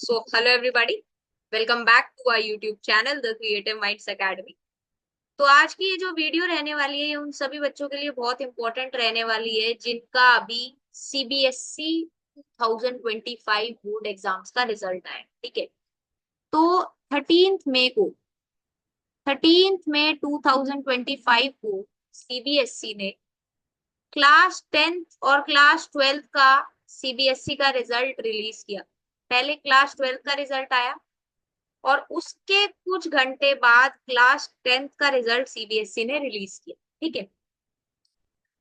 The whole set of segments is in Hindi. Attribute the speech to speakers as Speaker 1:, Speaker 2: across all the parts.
Speaker 1: So, hello everybody. Welcome back to our YouTube channel, The Creative Minds Academy. तो आज की ये जो वीडियो रहने वाली है ये उन सभी बच्चों के लिए बहुत इंपॉर्टेंट रहने वाली है जिनका अभी सीबीएसई 2025 बोर्ड एग्जाम्स का रिजल्ट आया। ठीक है, तो 13 मई 2025 को सीबीएसई ने क्लास 10th और क्लास 12th का सीबीएसई का रिजल्ट रिलीज किया। पहले क्लास 12th का रिजल्ट आया और उसके कुछ घंटे बाद क्लास 10th का रिजल्ट सीबीएसई ने रिलीज किया। ठीक है,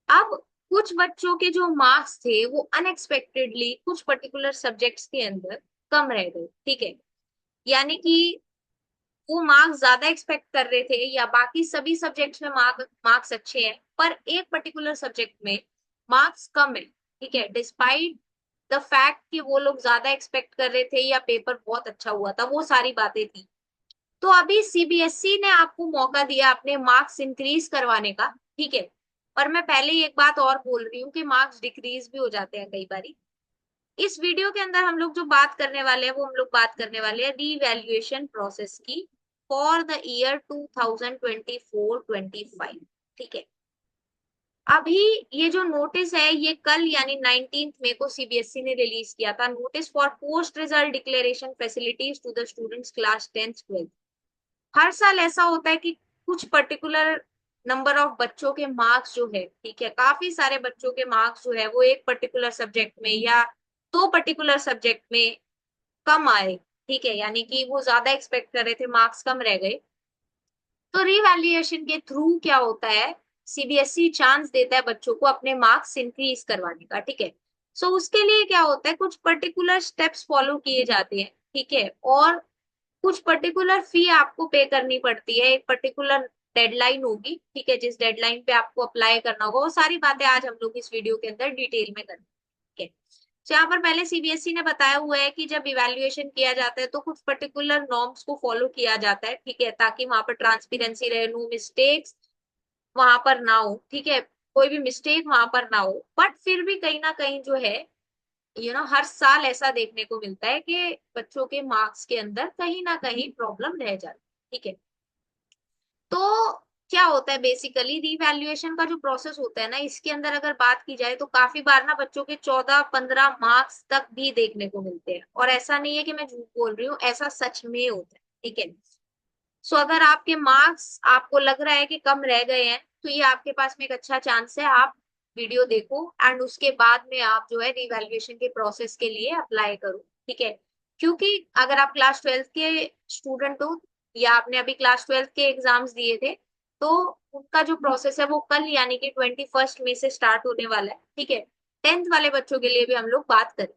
Speaker 1: अब कुछ बच्चों के जो मार्क्स थे वो अनएक्सपेक्टेडली कुछ पर्टिकुलर सब्जेक्ट्स के अंदर कम रह गए। ठीक है, यानी कि वो मार्क्स ज्यादा एक्सपेक्ट कर रहे थे या बाकी सभी सब्जेक्ट्स में मार्क्स अच्छे हैं पर एक पर्टिकुलर सब्जेक्ट में मार्क्स कम है। ठीक है, डिस्पाइट द फैक्ट कि वो लोग ज्यादा एक्सपेक्ट कर रहे थे या पेपर बहुत अच्छा हुआ था, वो सारी बातें थी। तो अभी सीबीएसई ने आपको मौका दिया अपने मार्क्स इंक्रीज करवाने का। ठीक है, और मैं पहले ही एक बात और बोल रही हूँ कि मार्क्स डिक्रीज भी हो जाते हैं कई बारी। इस वीडियो के अंदर हम लोग जो बात करने वाले हैं वो हम लोग बात करने वाले हैं रीवैल्यूएशन प्रोसेस की फॉर द ईयर 2024-25। ठीक है, अभी ये जो नोटिस है ये कल यानी 19 मई को सीबीएसई ने रिलीज किया था। Notice for post result declaration facilities to the students class 10th 12th। हर साल ऐसा होता है कि कुछ पर्टिकुलर नंबर ऑफ बच्चों के मार्क्स जो है, ठीक है, काफी सारे बच्चों के मार्क्स जो है वो एक पर्टिकुलर सब्जेक्ट में या दो पर्टिकुलर सब्जेक्ट में कम आए। ठीक है, यानी कि वो ज्यादा एक्सपेक्ट कर रहे थे, मार्क्स कम रह गए। तो रिवैल्यूएशन के थ्रू क्या होता है, सीबीएसई चांस देता है बच्चों को अपने मार्क्स इंक्रीज करवाने का। ठीक है, सो उसके लिए क्या होता है, कुछ पर्टिकुलर स्टेप्स फॉलो किए जाते हैं। ठीक है, और कुछ पर्टिकुलर फी आपको पे करनी पड़ती है, एक पर्टिकुलर डेडलाइन होगी। ठीक है, जिस डेडलाइन पे आपको अप्लाई करना होगा, वो सारी बातें आज हम लोग इस वीडियो के अंदर डिटेल में करेंगे। ठीक है, तो यहाँ पर पहले सीबीएसई ने बताया हुआ है कि जब इवैल्यूएशन किया जाता है तो कुछ पर्टिकुलर नॉर्म्स को फॉलो किया जाता है। ठीक है, ताकि वहां पर ट्रांसपेरेंसी रहे, नो मिस्टेक्स वहां पर ना हो। ठीक है, कोई भी मिस्टेक वहां पर ना हो। बट फिर भी कहीं ना कहीं जो है हर साल ऐसा देखने को मिलता है कि बच्चों के मार्क्स के अंदर कहीं ना कहीं प्रॉब्लम रह जाती है। ठीक है, तो क्या होता है बेसिकली रिवैल्यूएशन का जो प्रोसेस होता है ना, इसके अंदर अगर बात की जाए तो काफी बार ना बच्चों के 14-15 मार्क्स तक भी देखने को मिलते हैं। और ऐसा नहीं है कि मैं झूठ बोल रही हूँ, ऐसा सच में होता है। ठीक है, सो अगर आपके मार्क्स आपको लग रहा है कि कम रह गए हैं तो ये आपके पास में एक अच्छा चांस है, आप वीडियो देखो एंड उसके बाद में आप जो है रिवैल्यूएशन के प्रोसेस के लिए अप्लाई करो। ठीक है, क्योंकि अगर आप क्लास 12th के स्टूडेंट हो या आपने अभी क्लास 12th के एग्जाम्स दिए थे तो उनका जो प्रोसेस है वो कल यानी कि 21 मई से स्टार्ट होने वाला है। ठीक है, 10th वाले बच्चों के लिए भी हम लोग बात करें।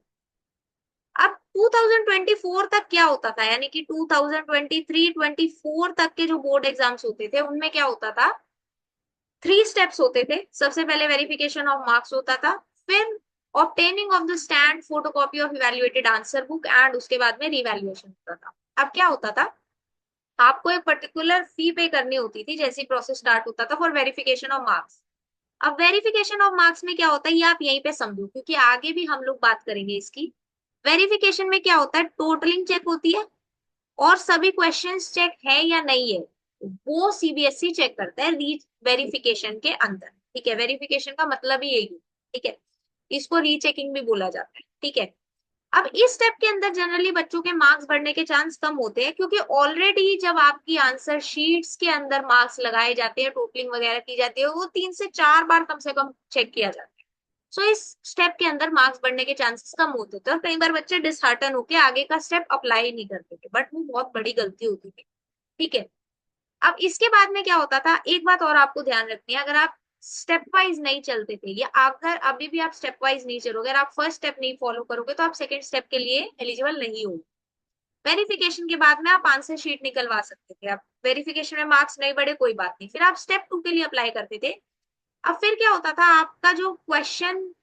Speaker 1: अब 2024 तक क्या होता था, यानी कि 2023-24 तक के जो बोर्ड एग्जाम्स होते थे उनमें क्या होता था, 3 स्टेप्स होते थे। सबसे पहले वेरिफिकेशन ऑफ मार्क्स होता था, फिर obtaining of the stand photocopy of evaluated answer book and उसके बाद में रिवैल्यूएशन होता था। अब क्या होता था, आपको एक पर्टिकुलर फी पे करनी होती थी जैसे प्रोसेस स्टार्ट होता था फॉर वेरिफिकेशन ऑफ मार्क्स। अब वेरिफिकेशन ऑफ मार्क्स में क्या होता है ये आप यहीं पे समझो, क्योंकि आगे भी हम लोग बात करेंगे इसकी। वेरिफिकेशन में क्या होता है, टोटलिंग चेक होती है और सभी क्वेश्चंस चेक है या नहीं है वो सीबीएसई चेक करता है री वेरिफिकेशन के अंदर। ठीक है, वेरिफिकेशन का मतलब ही यही है। ठीक है, इसको रीचेकिंग भी बोला जाता है। ठीक है, अब इस स्टेप के अंदर जनरली बच्चों के मार्क्स बढ़ने के चांस कम होते हैं, क्योंकि ऑलरेडी जब आपकी आंसर शीट्स के अंदर मार्क्स लगाए जाते हैं, टोटलिंग वगैरह की जाती है, वो 3 से 4 बार कम से कम चेक किया जाता है। सो इस स्टेप के अंदर मार्क्स बढ़ने के चांसेस कम होते थे और कई बार बच्चे डिसहार्टन होकर आगे का स्टेप अप्लाई नहीं करते थे, बट वो बहुत बड़ी गलती होती थी। ठीक है, अब इसके बाद में क्या होता था, एक बात और आपको ध्यान रखनी है, अगर आप स्टेप वाइज नहीं चलते थे या अगर अभी भी आप स्टेप वाइज नहीं चलोगे, अगर आप फर्स्ट स्टेप नहीं फॉलो करोगे तो आप सेकंड स्टेप के लिए एलिजिबल नहीं हो। वेरिफिकेशन के बाद में आप आंसर शीट निकलवा सकते थे, आप वेरिफिकेशन में मार्क्स नहीं बढ़े कोई बात नहीं, फिर आप स्टेप 2 के लिए अप्लाई करते थे। अब फिर क्या होता था, आपका जो क्वेश्चन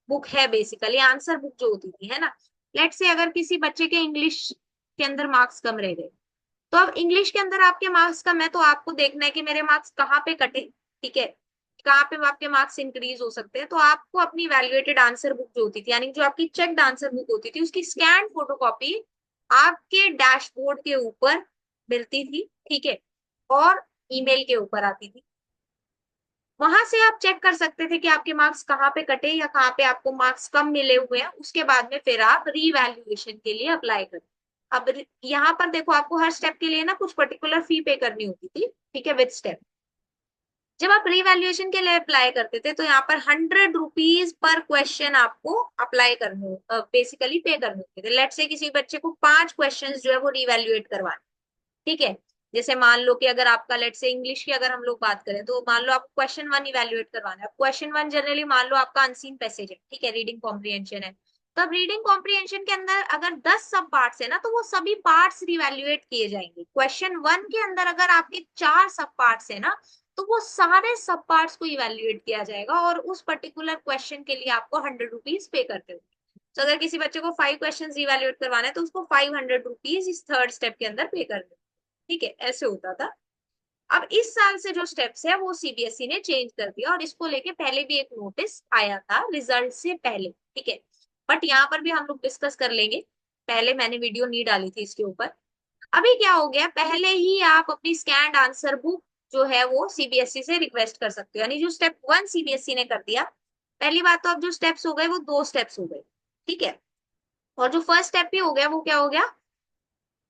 Speaker 1: बुक है, बेसिकली आंसर बुक जो होती थी, है ना, लेट से अगर किसी बच्चे के इंग्लिश के अंदर मार्क्स कम रह गए तो अब इंग्लिश के अंदर आपके मार्क्स कम है तो आपको देखना है कि मेरे मार्क्स कहाँ पे कटे। ठीक है, कहाँ पे आपके मार्क्स इंक्रीज हो सकते हैं, तो आपको अपनी वैल्यूएटेड आंसर बुक जो होती थी, यानी जो आपकी चेक्ड आंसर बुक होती थी, उसकी स्कैन फोटोकॉपी आपके डैशबोर्ड के ऊपर मिलती थी, ठीक है, और ईमेल के ऊपर आती थी। वहां से आप चेक कर सकते थे कि आपके मार्क्स कहाँ पे कटे या कहाँ पे आपको मार्क्स कम मिले हुए हैं। उसके बाद में फिर आप रीवैल्यूएशन के लिए अप्लाई करें। अब यहाँ पर देखो, आपको हर स्टेप के लिए ना कुछ पर्टिकुलर फी पे करनी होती थी, ठीक है, विद स्टेप। जब आप रीवैल्यूएशन के लिए अप्लाई करते थे तो यहाँ पर 100 रुपीज पर क्वेश्चन आपको अप्लाई करने, बेसिकली पे करने होते थे। लेट से किसी बच्चे को 5 क्वेश्चन जो है वो रीवैल्यूएट करवाने, ठीक है। जैसे मान लो कि अगर आपका लेट से इंग्लिश की अगर हम लोग बात करें, तो मान लो आपको क्वेश्चन 1 इवेल्युएट करवाना है। क्वेश्चन 1 जनरली मान लो आपका अनसीन पैसेज है, ठीक है, रीडिंग कॉम्प्रिहेंशन है। तो अब रीडिंग कॉम्प्रिहेंशन के अंदर अगर 10 सब पार्ट्स है ना, तो वो सभी पार्ट्स रिवैल्यूएट किए जाएंगे। क्वेश्चन 1 के अंदर अगर आपके 4 सब पार्ट्स है ना, तो वो सारे सब पार्ट्स को इवेल्युएट किया जाएगा और उस पर्टिकुलर क्वेश्चन के लिए आपको 100 रुपीज पे करते हो। तो अगर किसी बच्चे को 5 क्वेश्चन इवेल्युएट करवाना है, तो उसको 500 रुपीज इस थर्ड स्टेप के अंदर पे करने, ठीक है, ऐसे होता था। अब इस साल से जो स्टेप्स है वो सीबीएसई ने चेंज कर दिया, और इसको लेके पहले भी एक नोटिस आया था रिजल्ट से पहले, ठीक है। बट यहाँ पर भी हम लोग डिस्कस कर लेंगे, पहले मैंने वीडियो नहीं डाली थी इसके ऊपर। अभी क्या हो गया, पहले ही आप अपनी स्कैन्ड आंसर बुक जो है वो सीबीएसई से रिक्वेस्ट कर सकते हो, यानी जो स्टेप 1 सीबीएसई ने कर दिया। पहली बात तो अब जो स्टेप्स हो गए वो 2 स्टेप्स हो गए, ठीक है। और जो फर्स्ट स्टेप भी हो गया वो क्या हो गया,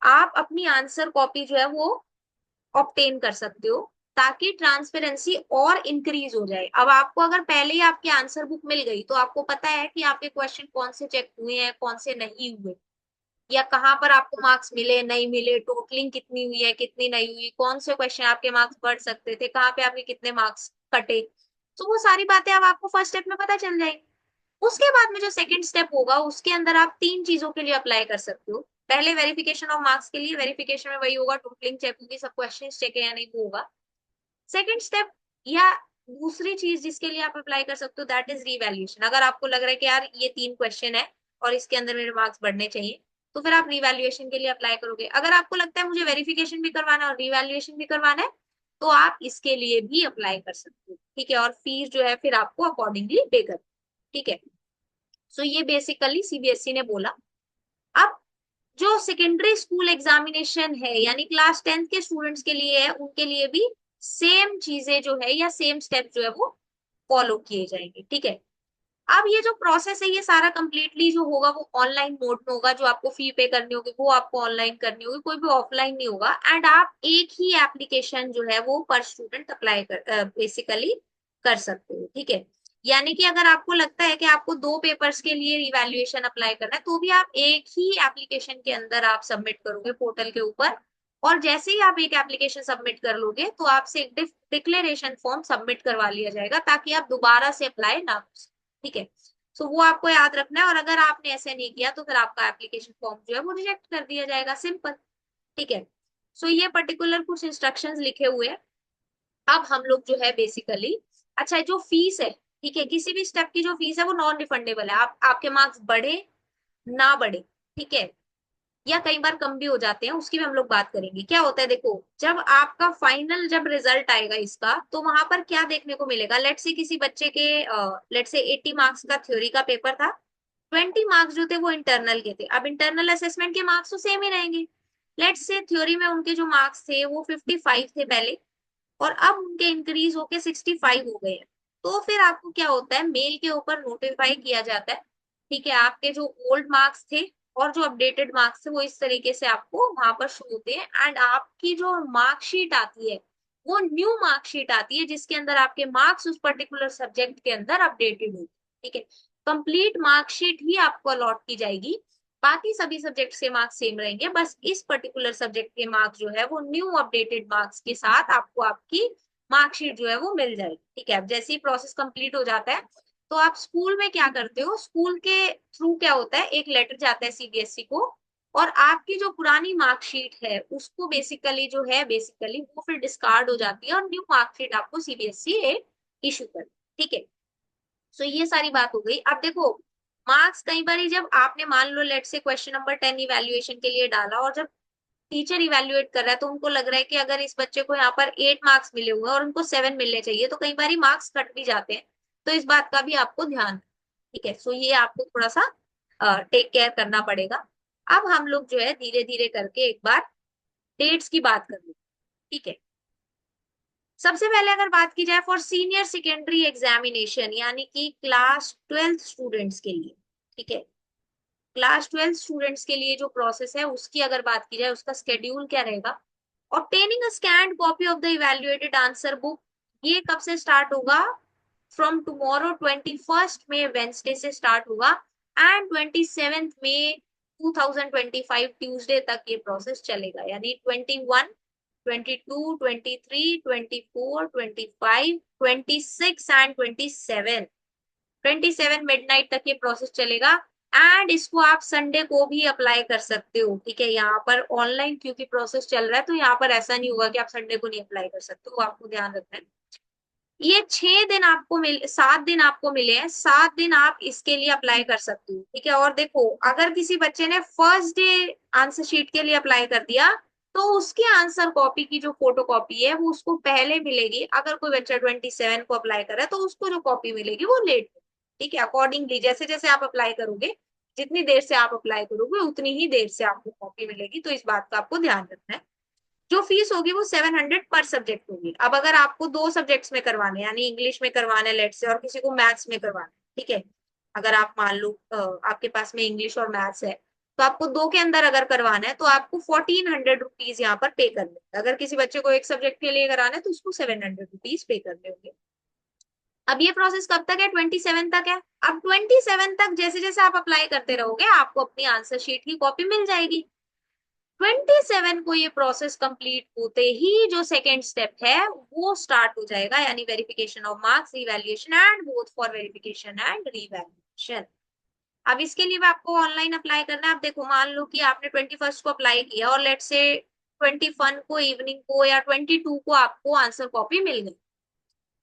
Speaker 1: आप अपनी आंसर कॉपी जो है वो ऑब्टेन कर सकते हो, ताकि ट्रांसपेरेंसी और इंक्रीज हो जाए। अब आपको अगर पहले ही आपकी आंसर बुक मिल गई, तो आपको पता है कि आपके क्वेश्चन कौन से चेक हुए हैं, कौन से नहीं हुए, या कहाँ पर आपको मार्क्स मिले नहीं मिले, टोटलिंग कितनी हुई है कितनी नहीं हुई, कौन से क्वेश्चन आपके मार्क्स बढ़ सकते थे, कहाँ पे आपके कितने मार्क्स कटे। तो वो सारी बातें अब आपको फर्स्ट स्टेप में पता चल जाएगी। उसके बाद में जो सेकंड स्टेप होगा, उसके अंदर आप 3 चीजों के लिए अप्लाई कर सकते हो। पहले वेरिफिकेशन ऑफ मार्क्स के लिए, वेरिफिकेशन में वही होगा, टोटलिंग चेक होगी, सब क्वेश्चन चेक है या नहीं, वो होगा। सेकंड स्टेप या दूसरी चीज जिसके लिए आप अप्लाई कर सकते हो, दैट इज रीवैल्यूएशन। अगर आपको लग रहा है कि यार ये 3 क्वेश्चन है और इसके अंदर मेरे मार्क्स बढ़ने चाहिए, तो फिर आप रिवैल्यूएशन के लिए अप्लाई करोगे। अगर आपको लगता है मुझे वेरिफिकेशन भी करवाना है और रिवैल्यूएशन भी करवाना है, तो आप इसके लिए भी अप्लाई कर सकते हो, ठीक है। और फीस जो है फिर आपको अकॉर्डिंगली पे कर, ठीक है। सो ये बेसिकली सीबीएसई ने बोला। अब जो सेकेंडरी स्कूल एग्जामिनेशन है, यानी क्लास 10th के स्टूडेंट्स के लिए है, उनके लिए भी सेम चीजें जो है या सेम स्टेप जो है वो फॉलो किए जाएंगे, ठीक है। अब ये जो प्रोसेस है ये सारा कंप्लीटली जो होगा वो ऑनलाइन मोड में होगा। जो आपको फी पे करनी होगी वो आपको ऑनलाइन करनी होगी, कोई भी ऑफलाइन नहीं होगा। एंड आप एक ही एप्लीकेशन जो है वो पर स्टूडेंट अप्लाई कर बेसिकली कर सकते हो, ठीक है। यानी कि अगर आपको लगता है कि आपको 2 पेपर्स के लिए रिवैल्यूएशन अप्लाई करना है, तो भी आप एक ही एप्लीकेशन के अंदर आप सबमिट करोगे पोर्टल के ऊपर। और जैसे ही आप एक एप्लीकेशन सबमिट कर लोगे, तो आपसे एक डिक्लेरेशन फॉर्म सबमिट करवा लिया जाएगा, ताकि आप दोबारा से अप्लाई ना कर सकें, ठीक है। सो वो आपको याद रखना है, और अगर आपने ऐसे नहीं किया तो फिर आपका एप्लीकेशन फॉर्म जो है वो रिजेक्ट कर दिया जाएगा, सिंपल, ठीक है। सो ये पर्टिकुलर कुछ इंस्ट्रक्शंस लिखे हुए हैं। अब हम लोग जो है बेसिकली, अच्छा जो फीस है, ठीक है, किसी भी स्टेप की जो फीस है वो नॉन रिफंडेबल है। आप आपके मार्क्स बढ़े ना बढ़े, ठीक है, या कई बार कम भी हो जाते हैं, उसकी भी हम लोग बात करेंगे। क्या होता है देखो, जब आपका फाइनल जब रिजल्ट आएगा इसका, तो वहां पर क्या देखने को मिलेगा। लेट से किसी बच्चे के लेट से 80 मार्क्स का थ्योरी का पेपर था, 20 मार्क्स जो थे वो इंटरनल के थे। अब इंटरनल असेसमेंट के मार्क्स तो सेम ही रहेंगे। लेट से थ्योरी में उनके जो मार्क्स थे वो 55 थे पहले, और अब उनके इंक्रीज होके 65 हो गए हैं। तो फिर आपको क्या होता है, मेल के ऊपर नोटिफाई किया जाता है, ठीक है। आपके जो ओल्ड मार्क्स थे और जो अपडेटेड मार्क्स थे वो इस तरीके से आपको वहां पर शो होते हैं। एंड आपकी जो मार्कशीट आती है वो न्यू मार्कशीट आती है, जिसके अंदर आपके मार्क्स उस पर्टिकुलर सब्जेक्ट के अंदर अपडेटेड होते हैं, ठीक है। कंप्लीट मार्कशीट ही आपको अलॉट की जाएगी, बाकी सभी सब्जेक्ट्स के मार्क्स सेम रहेंगे। बस इस पर्टिकुलर सब्जेक्ट के मार्क्स जो है वो न्यू अपडेटेड मार्क्स के साथ आपको आपकी मार्कशीट जो है वो मिल जाएगी, ठीक है। अब जैसे ही प्रोसेस कंप्लीट हो जाता है, तो आप स्कूल में क्या करते हो, स्कूल के थ्रू क्या होता है, एक लेटर जाता है सीबीएसई को, और आपकी जो पुरानी मार्कशीट है उसको बेसिकली जो है बेसिकली वो फिर डिस्कार्ड हो जाती है, और न्यू मार्कशीट आपको सीबीएसई इशू कर, ठीक है। सो ये सारी बात हो गई। अब देखो, मार्क्स कई बार जब आपने मान लो लेट से क्वेश्चन नंबर 10 इवेल्युएशन के लिए डाला, और जब टीचर इवेल्युएट कर रहा है तो उनको लग रहा है कि अगर इस बच्चे को यहाँ पर 8 मार्क्स मिले हुए और उनको 7 मिलने चाहिए, तो कई बार मार्क्स कट भी जाते हैं। तो इस बात का भी आपको ध्यान, ठीक है। सो ये आपको थोड़ा सा टेक केयर करना पड़ेगा। अब हम लोग जो है धीरे धीरे करके एक बार डेट्स की बात कर लें, ठीक है। सबसे पहले अगर बात की जाए फॉर सीनियर सेकेंडरी एग्जामिनेशन, यानी कि क्लास 12 स्टूडेंट्स के लिए, ठीक है। क्लास 12 स्टूडेंट्स के लिए जो प्रोसेस है उसकी अगर बात की जाए, उसका स्केड्यूल क्या रहेगा। Obtaining a scanned copy of the evaluated answer book, ये कब से स्टार्ट होगा, फ्रॉम टुमारो 21 मई वेंसडे से स्टार्ट होगा एंड 27 मई 2025 ट्यूसडे तक ये प्रोसेस चलेगा। यानी 21, 22, 23, 24, 25, 26 एंड 27, 27 मिडनाइट तक ये प्रोसेस चलेगा। एंड इसको आप संडे को भी अप्लाई कर सकते हो, ठीक है। यहाँ पर ऑनलाइन क्योंकि प्रोसेस चल रहा है, तो यहाँ पर ऐसा नहीं होगा कि आप संडे को नहीं अप्लाई कर सकते हो, आपको ध्यान रखना है। ये 6 दिन आपको 7 दिन आपको मिले हैं, 7 दिन आप इसके लिए अप्लाई कर सकते हो, ठीक है। और देखो, अगर किसी बच्चे ने फर्स्ट डे आंसर शीट के लिए अप्लाई कर दिया, तो उसकी आंसर कॉपी की जो फोटो कॉपी है वो उसको पहले मिलेगी। अगर कोई बच्चा 27 को अप्लाई कर रहा है, तो उसको जो कॉपी मिलेगी वो लेट, ठीक है। अकॉर्डिंगली जैसे जैसे आप अप्लाई करोगे, जितनी देर से आप अप्लाई करोगे उतनी ही देर से आपको कॉपी मिलेगी। तो इस बात का आपको ध्यान रखना है। जो फीस होगी वो 700 पर सब्जेक्ट होगी। अब अगर आपको 2 सब्जेक्ट्स में करवाने, यानी इंग्लिश में करवाने लेट से, और किसी को मैथ्स में करवाना, ठीक है। अगर आप मान लो आपके पास में इंग्लिश और मैथ्स है, तो आपको 2 के अंदर अगर करवाना है तो आपको 1400 रुपीज यहाँ पर पे करने। अगर किसी बच्चे को एक सब्जेक्ट के लिए कराना है तो उसको 700 रुपीज पे करने होंगे। अब ये प्रोसेस कब तक है, 27 तक है। अब 27 तक जैसे जैसे आप अप्लाई करते रहोगे, आपको अपनी आंसर शीट की कॉपी मिल जाएगी। 27 को ये प्रोसेस कंप्लीट होते ही जो सेकेंड स्टेप है वो स्टार्ट हो जाएगा, यानी verification of marks, revaluation and both for verification and revaluation. अब इसके लिए भी आपको ऑनलाइन अप्लाई करना है। अब देखो, मान लो कि आपने 21 को अप्लाई किया और लेट से 21 को इवनिंग को या 22 को आपको आंसर कॉपी मिल गई।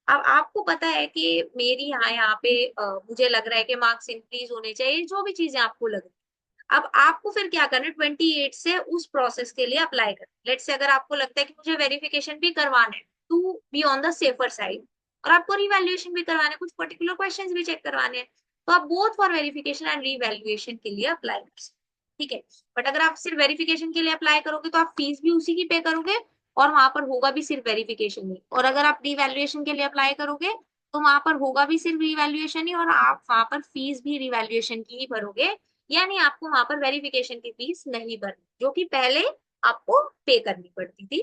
Speaker 1: अब आपको पता है कि मेरी यहाँ पे मुझे लग रहा है कि मार्क्स इंक्रीज होने चाहिए, जो भी चीजें आपको लग रही है। अब आपको फिर क्या करना है, 28 से उस प्रोसेस के लिए अप्लाई करना। लेट से अगर आपको लगता है कि मुझे वेरिफिकेशन भी करवाना है to be on the safer side, और आपको रिवैल्यूएशन भी करवाना है, कुछ पर्टिकुलर क्वेश्चंस भी चेक करवाने हैं, तो आप both for verification and revaluation के लिए अप्लाई कर सकते हैं, ठीक है। बट अगर आप सिर्फ वेरिफिकेशन के लिए अप्लाई करोगे तो आप फीस भी उसी की पे करोगे, और वहां पर होगा भी सिर्फ वेरिफिकेशन ही। और अगर आप रिवैल्यूएशन के लिए अप्लाई करोगे तो वहां पर होगा भी सिर्फ रिवैल्यूएशन ही, और आप वहां पर फीस भी रिवैल्यूएशन की ही भरोगे। यानी आपको वहां पर वेरिफिकेशन की फीस नहीं भरनी, जो कि पहले आपको पे करनी पड़ती थी,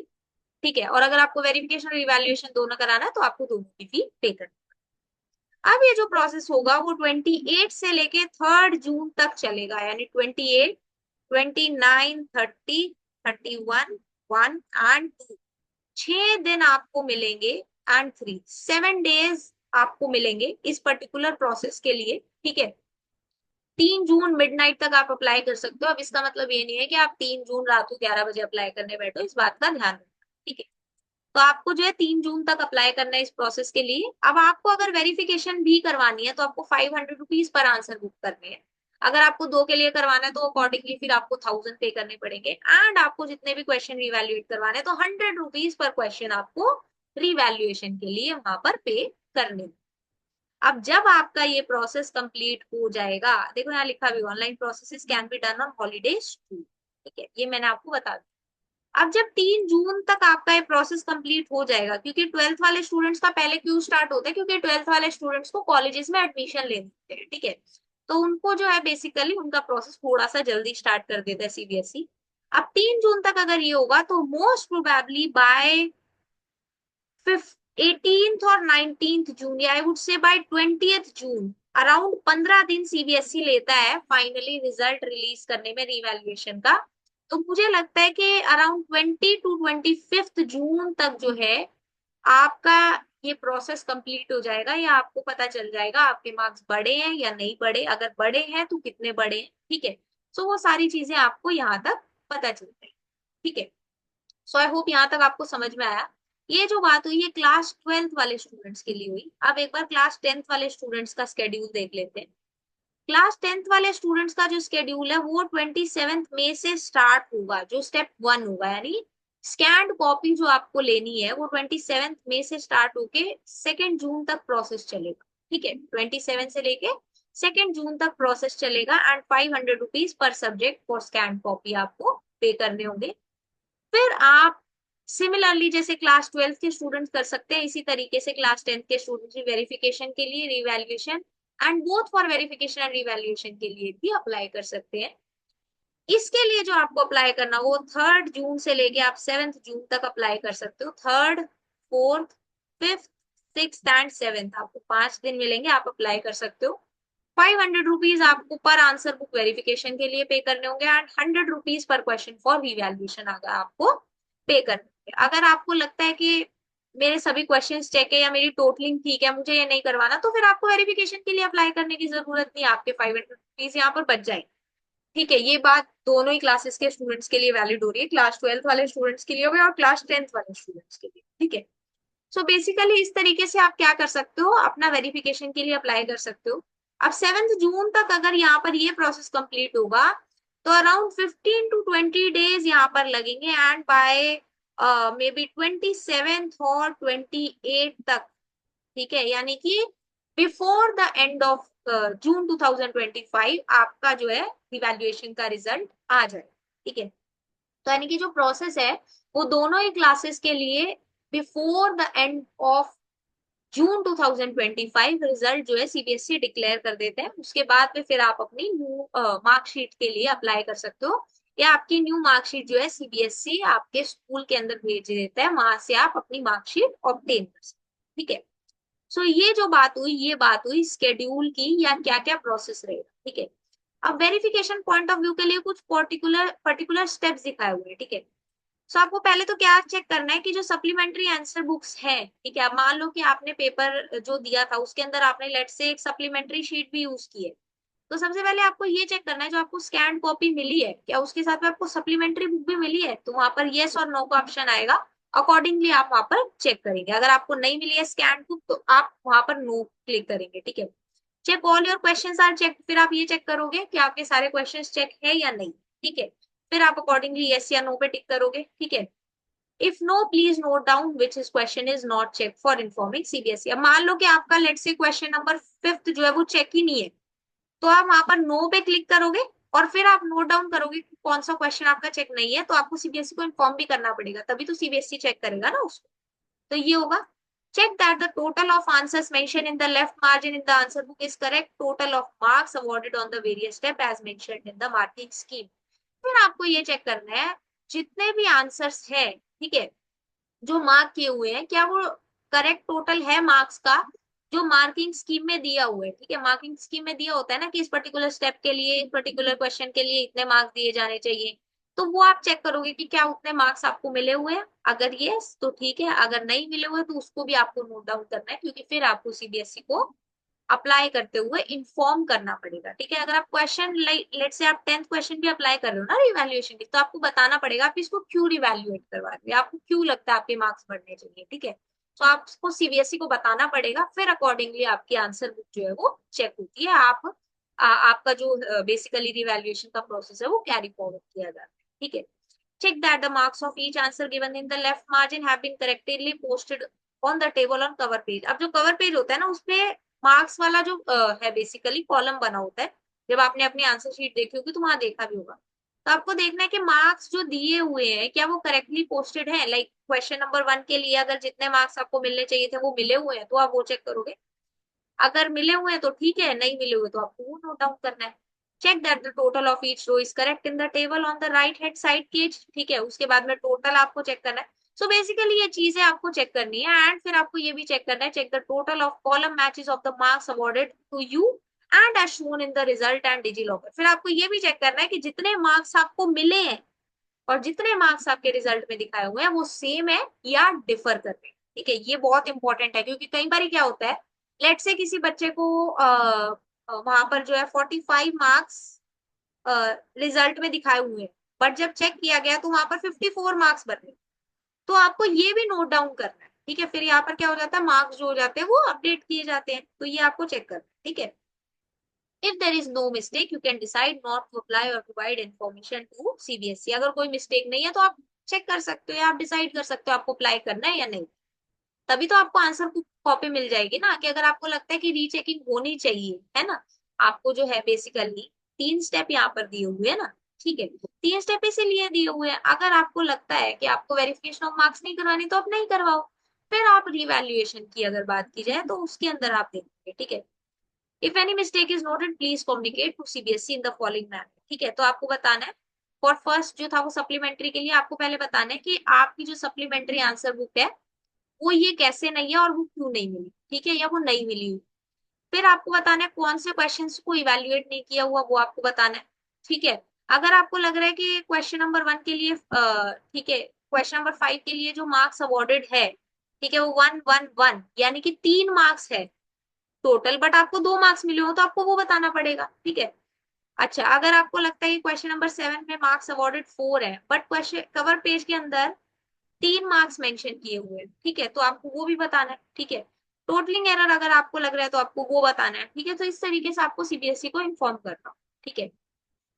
Speaker 1: ठीक है। और अगर आपको वेरिफिकेशन और इवैल्यूएशन दोनों कराना है तो आपको दोनों की फी पे करनी। अब ये जो प्रोसेस होगा वो 28 से लेके 3 जून तक चलेगा, यानी 28, 29, 30, 31, 1 एंड 2, 6 दिन आपको मिलेंगे एंड 3, 7 डेज आपको मिलेंगे इस पर्टिकुलर प्रोसेस के लिए, ठीक है। 3 जून मिडनाइट तक आप अप्लाई कर सकते हो। अब इसका मतलब ये नहीं है कि आप 3 जून रात को 11 बजे अप्लाई करने बैठो, इस बात का ध्यान रखना, ठीक है। तो आपको जो है 3 जून तक अप्लाई करना है इस प्रोसेस के लिए। अब आपको अगर वेरिफिकेशन भी करवानी है तो आपको 500 रुपीज पर आंसर बुक करने हैं। अगर आपको 2 के लिए करवाना है तो अकॉर्डिंगली फिर आपको 1000 पे करने पड़ेंगे। एंड आपको जितने भी क्वेश्चन रिवैल्यूएट करवाने हैं तो 100 रुपीज पर क्वेश्चन आपको रिवैल्यूएशन के लिए वहां पर पे करने। अब जब आपका ये प्रोसेस कंप्लीट हो जाएगा, देखो यहाँ लिखा भी online processes can be done on holidays too, ठीक है, ये मैंने आपको बता दिया। अब जब 3 जून तक आपका ये प्रोसेस कंप्लीट हो जाएगा, क्योंकि 12th वाले स्टूडेंट्स का पहले क्यों स्टार्ट होता है, क्योंकि 12th वाले स्टूडेंट्स को कॉलेजेस में एडमिशन लेने होते हैं, ठीक है। तो उनको जो है बेसिकली उनका प्रोसेस थोड़ा सा जल्दी स्टार्ट कर देता है सीबीएसई। अब 3 जून तक अगर ये होगा तो मोस्ट प्रोबेबली बाय 18th और 19th जून, या I would say by 20th June, around 15 दिन सीबीएसई लेता है फाइनली रिजल्ट रिलीज करने में रिवैल्यूएशन का। तो मुझे लगता है कि अराउंड 20 to 25 जून तक जो है आपका ये प्रोसेस कंप्लीट हो जाएगा, या आपको पता चल जाएगा आपके मार्क्स बढ़े हैं या नहीं बढ़े, अगर बढ़े हैं तो कितने बढ़े हैं, ठीक है। सो वो सारी चीजें आपको यहाँ तक पता चल जाएगी, ठीक है। सो आई होप यहाँ तक आपको समझ में आया। ये जो बात हुई है क्लास 12th वाले स्टूडेंट्स के लिए हुई। अब एक बार क्लास 10th वाले स्टूडेंट्स का स्केड्यूल देख लेते हैं, क्लास 10th वाले स्टूडेंट्स का जो स्केड्यूल है वो 27 मई से स्टार्ट होगा, जो स्टेप 1 होगा, यानी स्कैन्ड कॉपी जो आपको लेनी है वो 27 मई से स्टार्ट होके 2 जून तक प्रोसेस चलेगा। ठीक है, 27 से लेके 2 जून तक प्रोसेस चलेगा and 500 rupees per subject for scan copy आपको पे करने होंगे। फिर आप सिमिलरली जैसे क्लास 12 के स्टूडेंट्स कर सकते हैं, इसी तरीके से क्लास 10 के स्टूडेंट्स भी वेरिफिकेशन के लिए, revaluation and both for verification and revaluation के लिए भी अप्लाई कर सकते हैं। इसके लिए जो आपको अप्लाई करना वो 3 जून से लेके आप 7 जून तक अप्लाई कर सकते हो। 3rd, 4th, 5th, 6th and 7th आपको 5 दिन मिलेंगे, आप अप्लाई कर सकते हो। 500 रुपीज आपको पर आंसर बुक वेरिफिकेशन के लिए पे करने होंगे and 100 rupees per question for revaluation अगर आपको पे करने होंगे। अगर आपको लगता है कि मेरे सभी क्वेश्चंस चेक है या मेरी टोटलिंग ठीक है, मुझे ये नहीं करवाना, तो फिर आपको वेरिफिकेशन के लिए अप्लाई करने की जरूरत नहीं, आपके 500 रुपीज यहाँ पर बच जाएंगे। ठीक है, ये बात दोनों ही क्लासेस के स्टूडेंट्स के लिए वैलिड हो रही है, क्लास 12th वाले स्टूडेंट्स के लिए हो गया और क्लास 10th वाले स्टूडेंट्स के लिए। ठीक है, सो बेसिकली इस तरीके से आप क्या कर सकते हो, अपना वेरिफिकेशन के लिए अप्लाई कर सकते हो। अब 7 जून तक अगर यहाँ पर ये प्रोसेस कंप्लीट होगा तो अराउंड 15 to 20 डेज यहाँ पर लगेंगे and bye may be 27th और 28 तक, ठीक है, यानी कि बिफोर द एंड ऑफ जून 2025 आपका जो है इवैल्यूएशन का रिजल्ट आ जाए। ठीक है, तो यानी कि जो प्रोसेस है वो दोनों ही क्लासेस के लिए before the end of June 2025 result जो है सीबीएसई डिक्लेयर कर देते हैं। उसके बाद में फिर आप अपनी न्यू मार्कशीट के लिए अप्लाई कर सकते हो, या आपकी न्यू मार्कशीट जो है सीबीएसई आपके स्कूल के अंदर भेज देता है, वहां से आप अपनी मार्कशीट ऑब्टेन कर सकते हो। ठीक है, सो ये जो बात हुई, ये बात हुई स्केड्यूल की या क्या क्या प्रोसेस रहेगा। ठीक है, अब वेरिफिकेशन पॉइंट ऑफ व्यू के लिए कुछ पर्टिकुलर पर्टिकुलर स्टेप्स दिखाए हुए हैं। ठीक है, सो आपको पहले तो क्या चेक करना है कि जो सप्लीमेंट्री आंसर बुक्स हैं, ठीक है, अब मान लो कि आपने पेपर जो दिया था उसके अंदर आपने लेट से एक सप्लीमेंट्री शीट भी यूज की है, तो सबसे पहले आपको ये चेक करना है जो आपको स्कैन कॉपी मिली है क्या उसके साथ में आपको सप्लीमेंट्री बुक भी मिली है, तो वहां पर यस और नो का ऑप्शन आएगा, अकॉर्डिंगली आप वहां पर चेक करेंगे। अगर आपको नहीं मिली है स्कैन बुक तो आप वहां पर नो क्लिक करेंगे। ठीक है, check all your questions are check, फिर आप ये चेक करोगे कि आपके सारे क्वेश्चंस चेक है या नहीं। ठीक है, फिर आप अकॉर्डिंगली यस या नो पे टिक करोगे। ठीक है, if no please note down which is question is not check for informing CBSE. अब मान लो कि आपका लेट से क्वेश्चन नंबर 5th जो है वो चेक ही नहीं है, तो आप वहां पर नो पे क्लिक करोगे और फिर आप नोट डाउन करोगे कि कौन सा क्वेश्चन आपका चेक नहीं है, तो आपको सीबीएसई को इन्फॉर्म भी करना पड़ेगा, तभी तो सीबीएसई चेक करेगा ना उसको। तो ये होगा, check that the total of answers mentioned in the left margin in the answer book is correct, total of marks awarded on the various step as mentioned in the marking scheme। फिर आपको ये चेक करना है जितने भी आंसर्स है, ठीक है, जो मार्क किए हुए हैं क्या वो करेक्ट टोटल है मार्क्स का जो मार्किंग स्कीम में दिया हुआ है। ठीक है, मार्किंग स्कीम में दिया होता है ना कि इस पर्टिकुलर स्टेप के लिए, इस पर्टिकुलर क्वेश्चन के लिए इतने मार्क्स दिए जाने चाहिए, तो वो आप चेक करोगे कि क्या उतने मार्क्स आपको मिले हुए हैं। अगर यस तो ठीक है, अगर नहीं मिले हुए तो उसको भी आपको नोट डाउन करना है, क्योंकि फिर आपको सीबीएसई को अप्लाई करते हुए इन्फॉर्म करना पड़ेगा। ठीक है, अगर आप क्वेश्चन लेट से आप 10th क्वेश्चन भी अप्लाई कर रहे हो ना रिवैल्यूएशन की, तो आपको बताना पड़ेगा आप इसको क्यों रिवैल्यूएट करवा रहे हो, आपको क्यों लगता है आपके मार्क्स बढ़ने चाहिए। ठीक है, तो आपको सीबीएसई को बताना पड़ेगा, फिर अकॉर्डिंगली आपकी आंसर बुक जो है वो चेक होती है, आपका जो बेसिकली रिवैल्यूएशन का प्रोसेस है वो कैरी फॉरवर्ड किया जाता है। ठीक है, check that the marks of each answer given in the left margin have been correctly posted on the table on cover page। अब जो कवर पेज होता है ना उसपे मार्क्स वाला जो है बेसिकली कॉलम बना होता है, जब आपने अपनी आंसर शीट देखी होगी तो वहां देखा भी होगा, तो आपको देखना है कि मार्क्स जो दिए हुए हैं क्या वो करेक्टली पोस्टेड है। लाइक क्वेश्चन नंबर 1 के लिए अगर जितने मार्क्स आपको मिलने चाहिए थे वो मिले हुए हैं तो आप वो चेक करोगे, अगर मिले हुए हैं तो ठीक है, नहीं मिले हुए तो आपको वो नोट डाउन करना है। Check that the total of each row is correct in the table on the right hand side cage. ठीक है, उसके बाद में टोटल आपको चेक करना है। सो बेसिकली ये चीजें आपको चेक करनी है एंड फिर आपको ये भी चेक करना है, check the total of column matches of the marks awarded to you and as shown in the result and DigiLocker. फिर आपको ये भी चेक करना है कि जितने मार्क्स आपको मिले हैं और जितने मार्क्स आपके रिजल्ट में दिखाए हुए हैं वो सेम है या डिफर कर रहे हैं। ठीक है, ये बहुत इंपॉर्टेंट है, क्योंकि कई बार क्या होता है, लेट से किसी बच्चे को वहां पर जो है 45 मार्क्स रिजल्ट में दिखाए हुए हैं, बट जब चेक किया गया तो वहां पर 54 मार्क्स बने, तो आपको ये भी नोट डाउन करना है। ठीक है, फिर यहाँ पर क्या हो जाता है, मार्क्स जो हो जाते हैं वो अपडेट किए जाते हैं, तो ये आपको चेक करना है। ठीक है, If there is no mistake, you can decide not to apply or provide information to CBSE. अगर कोई मिस्टेक नहीं है तो आप चेक कर सकते हो या आप डिसाइड कर सकते हो आपको अप्लाई करना है या नहीं। तभी तो आपको आंसर कॉपी मिल जाएगी ना, कि अगर आपको लगता है कि रीचेकिंग होनी चाहिए, है ना। आपको जो है बेसिकली 3 स्टेप यहाँ पर दिए हुए है ना, ठीक है। 3 स्टेप इसीलिए दिए हुए हैं, अगर आपको लगता है कि आपको वेरिफिकेशन ऑफ मार्क्स नहीं करवानी तो आप नहीं करवाओ। फिर आप रिवैल्यूएशन की अगर बात की जाए तो उसके अंदर आप देखोगे, ठीक है। If any mistake is noted please communicate to CBSE in the following manner, ठीक है। तो आपको बताना है फॉर फर्स्ट जो था वो सप्लीमेंट्री के लिए आपको पहले बताना है कि आपकी जो सप्लीमेंट्री आंसर बुक है वो ये कैसे नहीं है और वो क्यों नहीं मिली, ठीक है, या वो नहीं मिली। फिर आपको बताना है कौन से क्वेश्चंस को इवेल्युएट नहीं किया हुआ, वो आपको बताना है, ठीक है। अगर आपको लग रहा है कि क्वेश्चन नंबर 1 के लिए ठीक है, क्वेश्चन नंबर 5 के लिए जो मार्क्स अवॉर्डेड है, ठीक है, वो 111 यानी कि 3 मार्क्स है टोटल, बट आपको 2 मार्क्स मिले हो तो आपको वो बताना पड़ेगा, ठीक है। अच्छा, अगर आपको लगता है कि क्वेश्चन नंबर 7 में मार्क्स अवॉर्डेड 4 है बट क्वेश्चन कवर पेज के अंदर 3 मार्क्स मेंशन किए हुए हैं, ठीक है, तो आपको वो भी बताना है, ठीक है। टोटलिंग एरर अगर आपको लग रहा है तो आपको वो बताना है, ठीक है। तो इस तरीके से आपको सीबीएसई को इन्फॉर्म करना, ठीक है।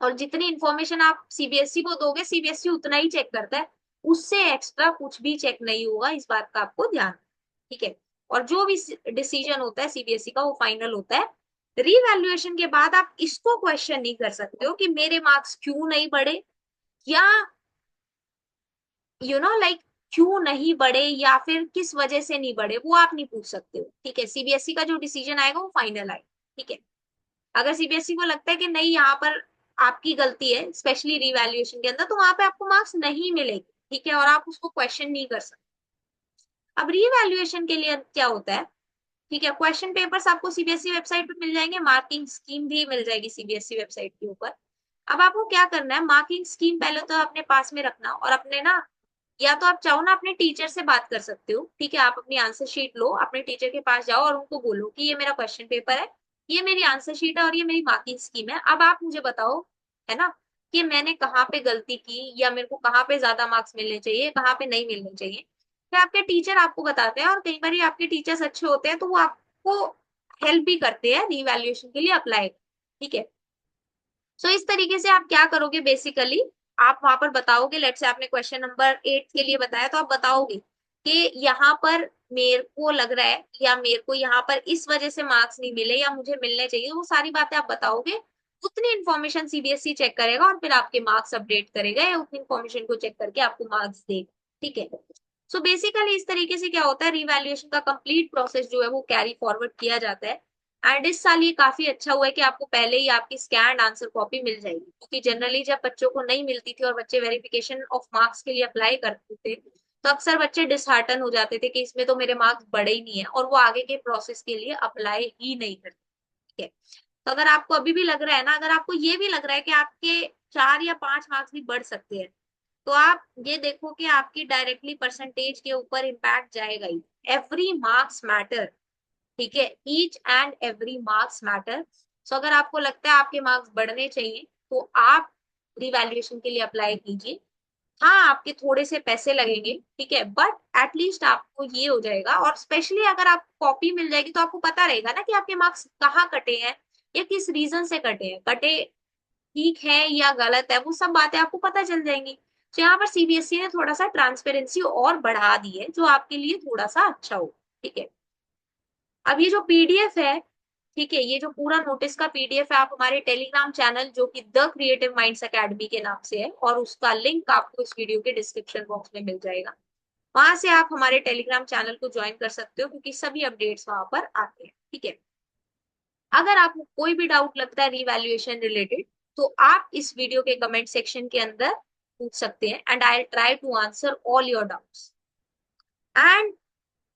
Speaker 1: और जितनी इन्फॉर्मेशन आप सीबीएसई को दोगे सीबीएसई उतना ही चेक करता है, उससे एक्स्ट्रा कुछ भी चेक नहीं होगा, इस बात का आपको ध्यान, ठीक है। और जो भी डिसीजन होता है सीबीएसई का वो फाइनल होता है। रीवैल्यूएशन के बाद आप इसको क्वेश्चन नहीं कर सकते हो कि मेरे मार्क्स क्यों नहीं बढ़े, या लाइक क्यों नहीं बढ़े या फिर किस वजह से नहीं बढ़े, वो आप नहीं पूछ सकते हो, ठीक है। सीबीएसई का जो डिसीजन आएगा वो फाइनल आएगा, ठीक है। अगर सीबीएसई को लगता है कि नहीं यहाँ पर आपकी गलती है स्पेशली रिवैल्यूएशन के अंदर, तो वहां पे आपको मार्क्स नहीं मिलेगी, ठीक है, और आप उसको क्वेश्चन नहीं कर सकते। अब रिवैल्यूएशन के लिए क्या होता है, ठीक है, क्वेश्चन पेपर्स आपको सीबीएसई वेबसाइट पे मिल जाएंगे, मार्किंग स्कीम भी मिल जाएगी सीबीएसई वेबसाइट के ऊपर। अब आपको क्या करना है, मार्किंग स्कीम पहले तो अपने पास में रखना, और अपने ना, या तो आप चाहो ना अपने टीचर से बात कर सकते हो, ठीक है। आप अपनी आंसर शीट लो, अपने टीचर के पास जाओ और उनको बोलो कि ये मेरा क्वेश्चन पेपर है, ये मेरी आंसर शीट है और ये मेरी मार्किंग स्कीम है, अब आप मुझे बताओ, है ना, कि मैंने कहाँ पे गलती की या मेरे को कहाँ पे ज्यादा मार्क्स मिलने चाहिए, कहाँ पे नहीं मिलने चाहिए। फिर आपके टीचर आपको बताते हैं, और कई बार आपके टीचर्स अच्छे होते हैं तो वो आपको हेल्प भी करते हैं रिवैल्यूएशन के लिए अप्लाई, ठीक है। सो इस तरीके से आप क्या करोगे बेसिकली, आप वहां पर बताओगे, लेट से आपने क्वेश्चन नंबर 8 के लिए बताया तो आप बताओगे कि यहाँ पर मेरे को लग रहा है या मेरे को यहाँ पर इस वजह से मार्क्स नहीं मिले या मुझे मिलने चाहिए, वो सारी बातें आप बताओगे। उतनी इन्फॉर्मेशन सीबीएसई चेक करेगा और फिर आपके मार्क्स अपडेट करेगा, या उतनी इन्फॉर्मेशन को चेक करके आपको मार्क्स देगा, ठीक है। सो बेसिकली इस तरीके से क्या होता है, रिवैल्यूएशन का कंप्लीट प्रोसेस जो है वो कैरी फॉरवर्ड किया जाता है। एंड इस साल ये काफी अच्छा हुआ है कि आपको पहले ही आपकी स्कैन्ड आंसर कॉपी मिल जाएगी, क्योंकि जनरली जब बच्चों को नहीं मिलती थी और बच्चे वेरिफिकेशन ऑफ मार्क्स के लिए अप्लाई करते थे तो अक्सर बच्चे डिसहार्टन हो जाते थे कि इसमें तो मेरे मार्क्स बढ़े ही नहीं है, और वो आगे के प्रोसेस के लिए अप्लाई ही नहीं करते, ठीक है। तो अगर आपको अभी भी लग रहा है ना, अगर आपको ये भी लग रहा है कि आपके 4 या 5 मार्क्स भी बढ़ सकते हैं, तो आप ये देखो कि आपकी डायरेक्टली परसेंटेज के ऊपर इम्पैक्ट जाएगा ही। एवरी मार्क्स मैटर, ठीक है, each and every marks matter. So अगर आपको लगता है आपके मार्क्स बढ़ने चाहिए तो आप रिवैल्यूएशन के लिए अप्लाई कीजिए। हाँ, आपके थोड़े से पैसे लगेंगे, ठीक है, बट एटलीस्ट आपको ये हो जाएगा, और स्पेशली अगर आपको कॉपी मिल जाएगी तो आपको पता रहेगा ना कि आपके मार्क्स कहाँ कटे हैं या किस रीजन से कटे हैं, कटे ठीक है या गलत है, वो सब बातें आपको पता चल जाएंगी। तो यहाँ पर सीबीएसई ने थोड़ा सा ट्रांसपेरेंसी और बढ़ा दी है जो आपके लिए थोड़ा सा अच्छा हो, ठीक है। अब ये जो पीडीएफ है, ठीक है, ये जो पूरा नोटिस का पीडीएफ है, आप हमारे टेलीग्राम चैनल जो कि द क्रिएटिव माइंड्स एकेडमी के नाम से है, और उसका लिंक आपको इस वीडियो के डिस्क्रिप्शन बॉक्स में मिल जाएगा, वहां से आप हमारे टेलीग्राम चैनल को ज्वाइन कर सकते हो, क्योंकि सभी अपडेट्स वहां पर आते हैं, ठीक है। अगर आपको कोई भी डाउट लगता है रिवैल्यूएशन रिलेटेड, तो आप इस वीडियो के कमेंट सेक्शन के अंदर पूछ सकते हैं, and I try to answer all your doubts. And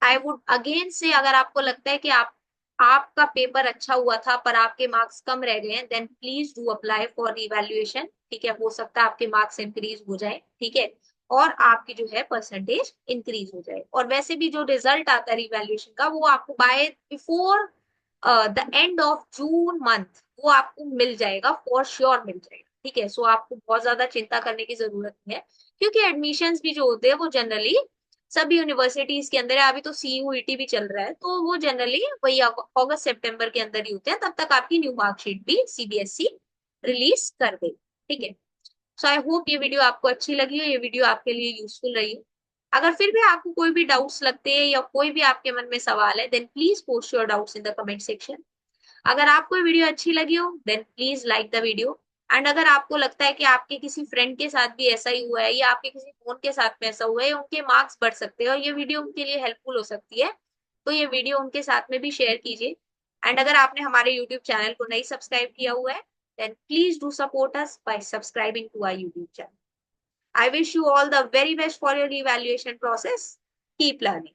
Speaker 1: I would again say, अगर आपको लगता है कि आपका पेपर अच्छा हुआ था पर आपके मार्क्स कम रह गए हैं, then please do apply for revaluation, ठीक है। हो सकता है आपके मार्क्स इंक्रीज हो जाए, ठीक है, और आपकी जो है परसेंटेज इंक्रीज हो जाए। और वैसे भी जो रिजल्ट आता है रिवैल्यूएशन का वो आपको by before the end of June month वो आपको मिल जाएगा, फॉर श्योर मिल जाएगा, ठीक है। सो आपको बहुत ज्यादा चिंता करने की जरूरत नहीं है, क्योंकि एडमिशंस भी जो होते हैं वो जनरली सभी यूनिवर्सिटीज के अंदर है। अभी तो CUET भी चल रहा है, तो वो जनरली वही अगस्त सितंबर के अंदर ही होते हैं, तब तक आपकी न्यू मार्कशीट भी CBSE रिलीज कर दे। ठीक है। सो आई होप ये वीडियो आपको अच्छी लगी हो, ये वीडियो आपके लिए यूजफुल रही हो। अगर फिर भी आपको कोई भी डाउट्स लगते हैं या कोई भी आपके मन में सवाल है, then please post your doubts in the comment section. अगर आपको वीडियो अच्छी लगी हो then please like the video. And अगर आपको लगता है कि आपके किसी फ्रेंड के साथ भी ऐसा ही हुआ है, या आपके किसी फोन के साथ में ऐसा हुआ है, उनके मार्क्स बढ़ सकते हैं और ये वीडियो उनके लिए हेल्पफुल हो सकती है, तो ये वीडियो उनके साथ में भी शेयर कीजिए। एंड अगर आपने हमारे यूट्यूब चैनल को नहीं सब्सक्राइब किया हुआ है, then please do support us by subscribing to our YouTube channel. I wish you all the very best for your evaluation process. Keep learning.